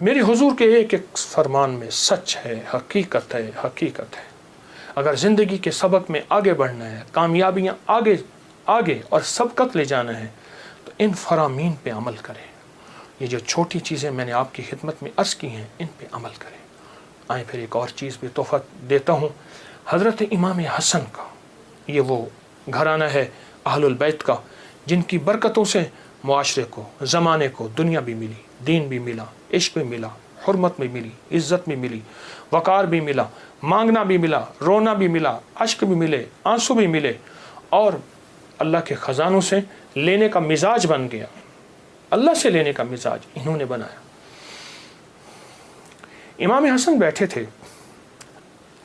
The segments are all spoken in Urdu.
میری حضور کے ایک ایک فرمان میں سچ ہے، حقیقت ہے، حقیقت ہے۔ اگر زندگی کے سبق میں آگے بڑھنا ہے، کامیابیاں آگے اور سبقت لے جانا ہے، تو ان فرامین پہ عمل کریں۔ یہ جو چھوٹی چیزیں میں نے آپ کی خدمت میں عرض کی ہیں، ان پہ عمل کریں۔ آئیں پھر ایک اور چیز بھی تحفہ دیتا ہوں، حضرت امام حسن کا، یہ وہ گھرانہ ہے اہل البیت کا، جن کی برکتوں سے معاشرے کو، زمانے کو دنیا بھی ملی، دین بھی ملا، عشق بھی ملا، حرمت بھی ملی، عزت بھی ملی، وقار بھی ملا، مانگنا بھی ملا، رونا بھی ملا، اشک بھی ملے، آنسو بھی ملے، اور اللہ کے خزانوں سے لینے کا مزاج بن گیا۔ اللہ سے لینے کا مزاج انہوں نے بنایا۔ امام حسن بیٹھے تھے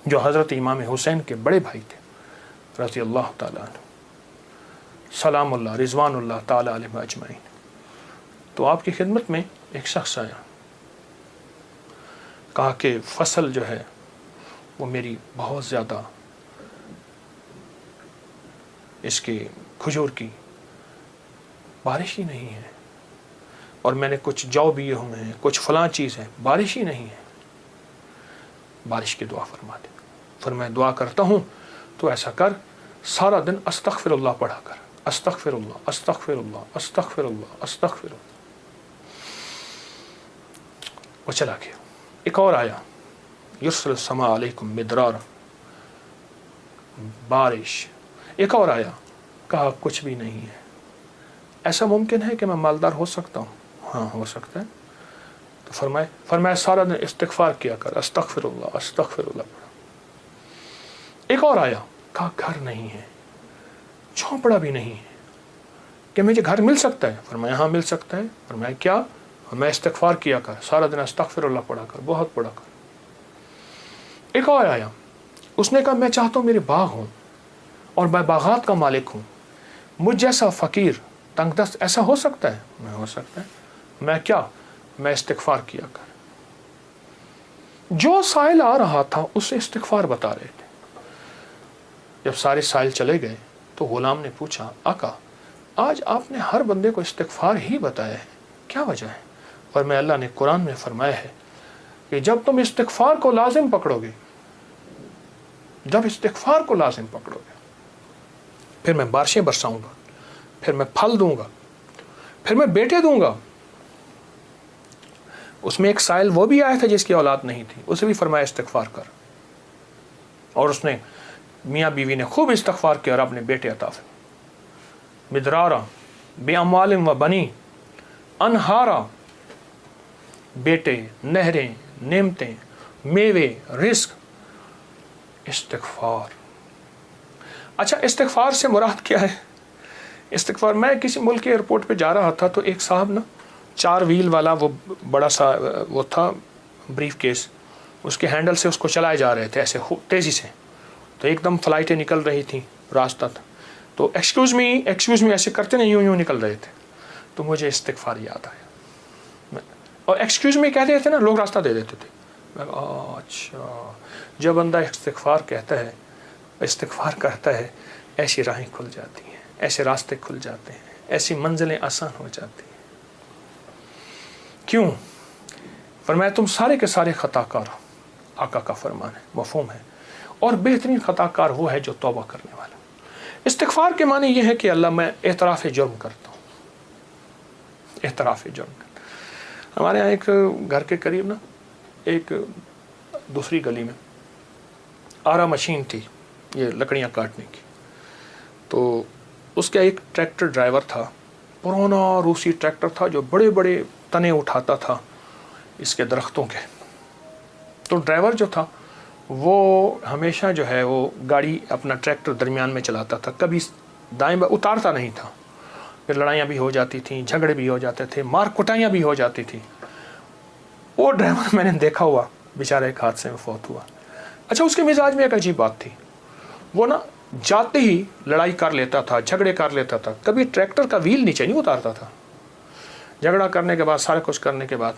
جو حضرت امام حسین کے بڑے بھائی تھے رضی اللہ تعالیٰ عنہ، سلام اللہ رضوان اللہ تعالیٰ علیہ اجمعین۔ تو آپ کی خدمت میں ایک شخص آیا، کہا کہ فصل جو ہے وہ میری بہت زیادہ، اس کی کھجور کی بارش ہی نہیں ہے، اور میں نے کچھ جو بیے ہوئے ہیں، کچھ فلاں چیز ہے، بارش ہی نہیں ہے، بارش کی دعا فرما دے۔ پھر میں دعا کرتا ہوں تو ایسا کر، سارا دن استغفر اللہ پڑھا کر، استغفر اللہ استغفر اللہ استغفر اللہ استغفر اللہ۔ وہ چلا گیا۔ ایک اور آیا، یرسل السماء علیکم مدرار، بارش۔ ایک اور آیا، کہا کچھ بھی نہیں ہے۔ ایسا ممکن ہے کہ میں مالدار ہو سکتا ہوں؟ ہاں ہو سکتا ہے۔ تو فرمایا سارا دن استغفار کیا کر، استغفر اللہ استغفر اللہ پڑھا۔ ایک اور آیا، کہا گھر نہیں ہے، جھونپڑا بھی نہیں ہے، کہ مجھے گھر مل سکتا ہے؟ فرمایا ہاں مل سکتا ہے۔ فرمایا کیا؟ میں استغفار کیا کر، سارا دن استغفر اللہ پڑھا کر، بہت پڑھا کر۔ ایک اور آیا، اس نے کہا میں چاہتا ہوں میرے باغ ہوں اور میں باغات کا مالک ہوں، مجھ جیسا فقیر تنگ دست ایسا ہو سکتا ہے؟ میں ہو سکتا ہے۔ میں کیا؟ میں استغفار کیا کر۔ جو سائل آ رہا تھا اسے استغفار بتا رہے تھے۔ جب سارے سائل چلے گئے تو غلام نے پوچھا آقا آج آپ نے ہر بندے کو استغفار ہی بتایا ہے، کیا وجہ ہے؟ اور میں اللہ نے قرآن میں فرمایا ہے کہ جب تم استغفار کو لازم پکڑو گے، جب استغفار کو لازم پکڑو گے، پھر میں بارشیں برساؤں گا، پھر میں پھل دوں گا، پھر میں بیٹے دوں گا۔ اس میں ایک سائل وہ بھی آیا تھا جس کی اولاد نہیں تھی، اسے بھی فرمایا استغفار کر، اور اس نے میاں بیوی نے خوب استغفار کیا اور اپنے بیٹے عطا فرمائے۔ مدرارا بے اموال و بنی، انہارا، بیٹے، نہریں، نعمتیں، میوے، رزق، استغفار۔ اچھا استغفار سے مراد کیا ہے؟ استغفار، میں کسی ملک کے ایئرپورٹ پہ جا رہا تھا تو ایک صاحب نا 4 ویل والا وہ بڑا سا وہ تھا بریف کیس، اس کے ہینڈل سے اس کو چلائے جا رہے تھے ایسے تیزی سے، تو ایک دم فلائٹیں نکل رہی تھیں، راستہ تھا، تو ایکسکیوز می ایسے کرتے نہیں، یوں نکل رہے تھے، تو مجھے استغفار یاد آیا، اور ایکسکیوز می کہتے تھے نا، لوگ راستہ دے دیتے تھے۔ میں اچھا، جب بندہ استغفار کہتا ہے، استغفار کرتا ہے، ایسی راہیں کھل جاتی ہیں، ایسے راستے کھل جاتے ہیں، ایسی منزلیں آسان ہو جاتی ہیں۔ کیوں؟ فرمایا تم سارے کے سارے خطا کار ہو، آقا کا فرمان ہے، مفہوم ہے، اور بہترین خطا کار وہ ہے جو توبہ کرنے والا۔ استغفار کے معنی یہ ہے کہ اللہ میں اعتراف جرم کرتا ہوں، اعتراف جرم کرتا ہوں۔ ہمارے یہاں ایک گھر کے قریب نا ایک دوسری گلی میں آرا مشین تھی، یہ لکڑیاں کاٹنے کی، تو اس کا ایک ٹریکٹر ڈرائیور تھا، پرانا روسی ٹریکٹر تھا جو بڑے بڑے تنے اٹھاتا تھا اس کے درختوں کے۔ تو ڈرائیور جو تھا وہ ہمیشہ جو ہے وہ گاڑی اپنا ٹریکٹر درمیان میں چلاتا تھا، کبھی دائیں بائیں اتارتا نہیں تھا، پھر لڑائیاں بھی ہو جاتی تھیں، جھگڑے بھی ہو جاتے تھے، مار کٹائیاں بھی ہو جاتی تھیں۔ وہ ڈرائیور میں نے دیکھا ہوا بیچارہ ایک حادثے میں فوت ہوا۔ اچھا اس کے مزاج میں ایک عجیب بات تھی، وہ نا جاتے ہی لڑائی کر لیتا تھا، جھگڑے کر لیتا تھا، کبھی ٹریکٹر کا ویل نیچے نہیں اتارتا تھا۔ جھگڑا کرنے کے بعد، سارا کچھ کرنے کے بعد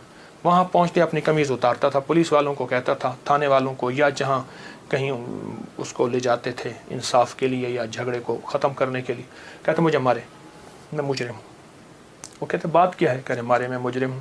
وہاں پہنچتے اپنی قمیض اتارتا تھا، پولیس والوں کو کہتا تھا، تھانے والوں کو، یا جہاں کہیں اس کو لے جاتے تھے انصاف کے لیے یا جھگڑے کو ختم کرنے کے لیے، کہتے مجھے مارے، میں مجرم ہوں۔ وہ کہتے بات کیا ہے؟ کہتے مارے، میں مجرم ہوں۔